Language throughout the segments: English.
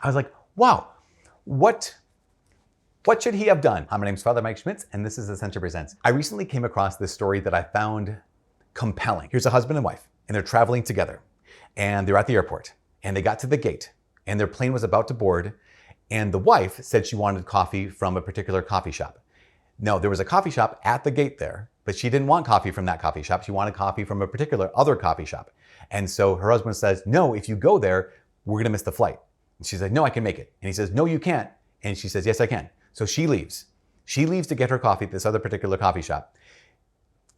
I was like, wow, what should he have done? Hi, my name's Father Mike Schmitz, and this is Ascension Presents. I recently came across this story that I found compelling. Here's a husband and wife, and they're traveling together, and they're at the airport, and they got to the gate, and their plane was about to board, and the wife said she wanted coffee from a particular coffee shop. No, there was a coffee shop at the gate there, but she didn't want coffee from that coffee shop. She wanted coffee from a particular other coffee shop. And so her husband says, no, if you go there, we're gonna miss the flight. And she's like, no, I can make it. And he says, no, you can't. And she says, yes, I can. So she leaves. She leaves to get her coffee at this other particular coffee shop.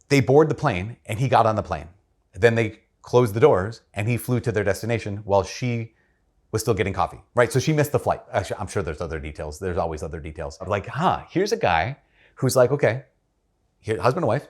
They board the plane and he got on the plane. Then they closed the doors and he flew to their destination while she was still getting coffee, right? So she missed the flight. Actually, I'm sure there's other details. There's always other details. I'm like, here's a guy who's like, okay, here, husband and wife,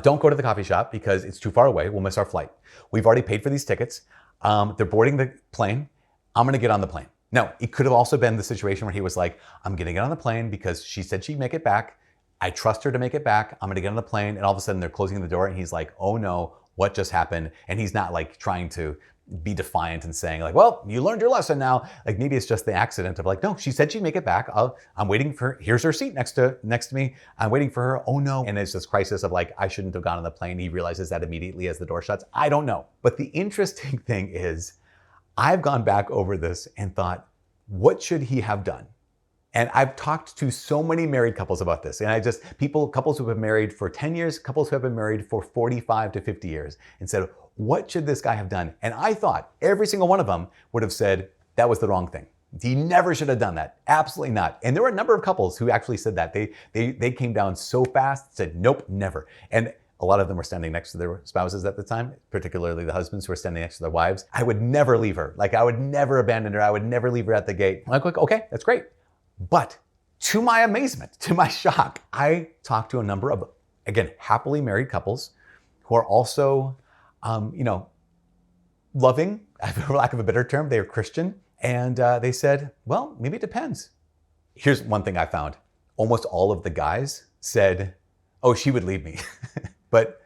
don't go to the coffee shop because it's too far away. We'll miss our flight. We've already paid for these tickets. They're boarding the plane. I'm gonna get on the plane. No, it could have also been the situation where he was like, I'm gonna get on the plane because she said she'd make it back. I trust her to make it back. I'm gonna get on the plane. And all of a sudden they're closing the door and he's like, oh no, what just happened? And he's not like trying to be defiant and saying like, well, you learned your lesson now. Like maybe it's just the accident of like, no, she said she'd make it back. I'm waiting for her. Here's her seat next to me. I'm waiting for her. Oh no. And it's this crisis of like, I shouldn't have gone on the plane. He realizes that immediately as the door shuts. I don't know. But the interesting thing is I've gone back over this and thought, what should he have done? And I've talked to so many married couples about this. And couples who have been married for 10 years, couples who have been married for 45 to 50 years and said, what should this guy have done? And I thought every single one of them would have said, that was the wrong thing. He never should have done that. Absolutely not. And there were a number of couples who actually said that. They came down so fast, said, nope, never. And a lot of them were standing next to their spouses at the time, particularly the husbands who were standing next to their wives. I would never leave her. Like I would never abandon her. I would never leave her at the gate. I'm like, okay, that's great. But to my amazement, to my shock, I talked to a number of, again, happily married couples who are also, loving, for lack of a better term, they're Christian. And they said, well, maybe it depends. Here's one thing I found. Almost all of the guys said, oh, she would leave me. But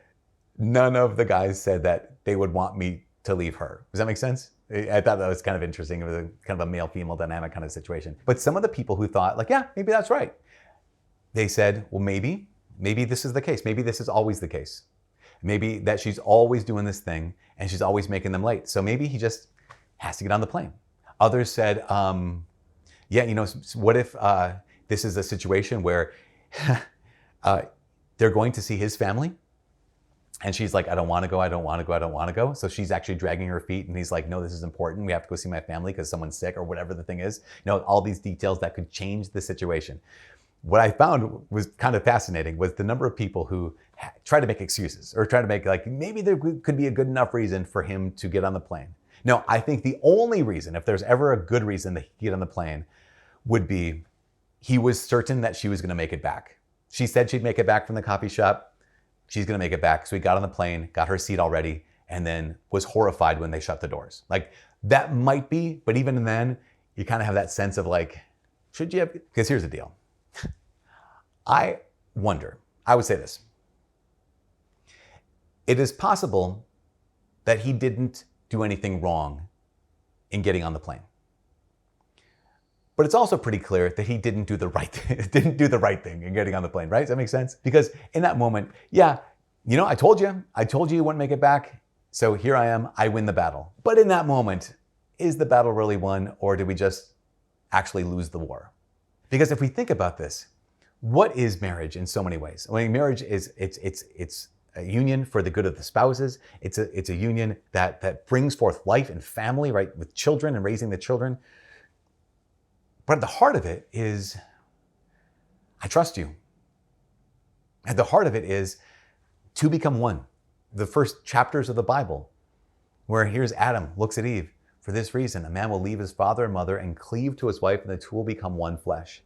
none of the guys said that they would want me to leave her. Does that make sense? I thought that was kind of interesting. It was kind of a male-female dynamic kind of situation. But some of the people who thought like, yeah, maybe that's right. They said, well, maybe this is the case. Maybe this is always the case. Maybe that she's always doing this thing and she's always making them late. So maybe he just has to get on the plane. Others said, what if this is a situation where they're going to see his family? And she's like, I don't want to go, I don't want to go, I don't want to go. So she's actually dragging her feet and he's like, no, this is important. We have to go see my family because someone's sick or whatever the thing is. All these details that could change the situation. What I found was kind of fascinating was the number of people who try to make excuses or try to make like, maybe there could be a good enough reason for him to get on the plane. No, I think the only reason, if there's ever a good reason that he could get on the plane, would be he was certain that she was going to make it back. She said she'd make it back from the coffee shop. She's going to make it back. So he got on the plane, got her seat already, and then was horrified when they shut the doors. Like that might be, but even then you kind of have that sense of like, should you have, because here's the deal. I would say this. It is possible that he didn't do anything wrong in getting on the plane. But it's also pretty clear that he didn't do the right thing in getting on the plane, right? Does that make sense? Because in that moment, I told you you wouldn't make it back. So here I am, I win the battle. But in that moment, is the battle really won or did we just actually lose the war? Because if we think about this, what is marriage in so many ways? I mean, marriage is, it's a union for the good of the spouses. It's a union that brings forth life and family, right? With children and raising the children. But at the heart of it is, I trust you. At the heart of it is to become one. The first chapters of the Bible, where here's Adam, looks at Eve. For this reason, a man will leave his father and mother and cleave to his wife, and the two will become one flesh.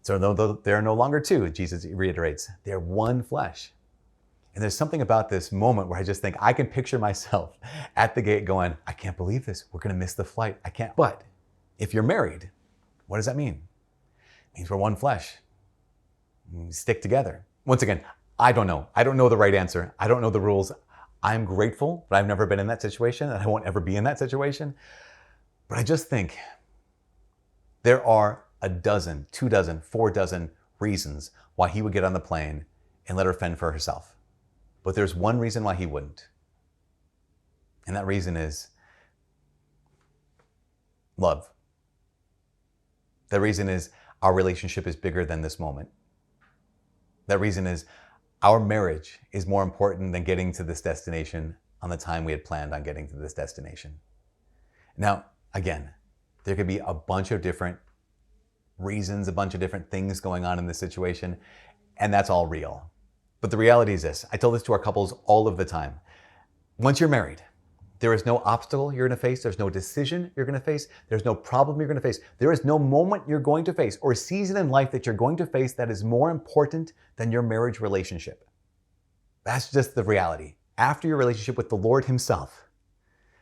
So there are no longer two, Jesus reiterates. They're one flesh. And there's something about this moment where I just think I can picture myself at the gate going, I can't believe this. We're going to miss the flight. I can't. But if you're married, what does that mean? It means we're one flesh. We stick together. Once again, I don't know. I don't know the right answer. I don't know the rules. I'm grateful, but I've never been in that situation and I won't ever be in that situation. But I just think There are a dozen, 2 dozen, 4 dozen reasons why he would get on the plane and let her fend for herself. But there's one reason why he wouldn't. And that reason is love. The reason is our relationship is bigger than this moment. That reason is our marriage is more important than getting to this destination on the time we had planned on getting to this destination. Now, again, there could be a bunch of different reasons, a bunch of different things going on in this situation, and that's all real. But the reality is this. I tell this to our couples all of the time. Once you're married, there is no obstacle you're going to face. There's no decision you're going to face. There's no problem you're going to face. There is no moment you're going to face or season in life that you're going to face that is more important than your marriage relationship. That's just the reality. After your relationship with the Lord himself,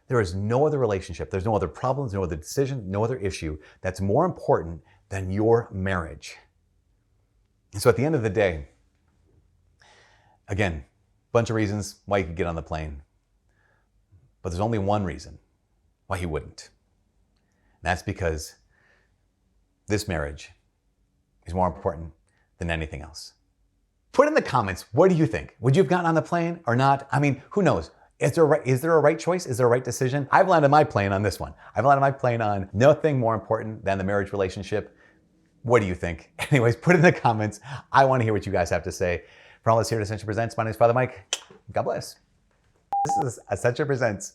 there is no other relationship. There's no other problems, no other decision, no other issue that's more important than your marriage. And so at the end of the day, again, a bunch of reasons why you could get on the plane. But there's only one reason why he wouldn't. And that's because this marriage is more important than anything else. Put in the comments, what do you think? Would you have gotten on the plane or not? I mean, who knows? Is there a right choice? Is there a right decision? I've landed my plane on this one. I've landed my plane on nothing more important than the marriage relationship. What do you think? Anyways, put it in the comments. I want to hear what you guys have to say. For all of us here at Ascension Presents, my name is Father Mike. God bless. This is Ascension Presents.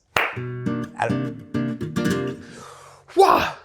Wow.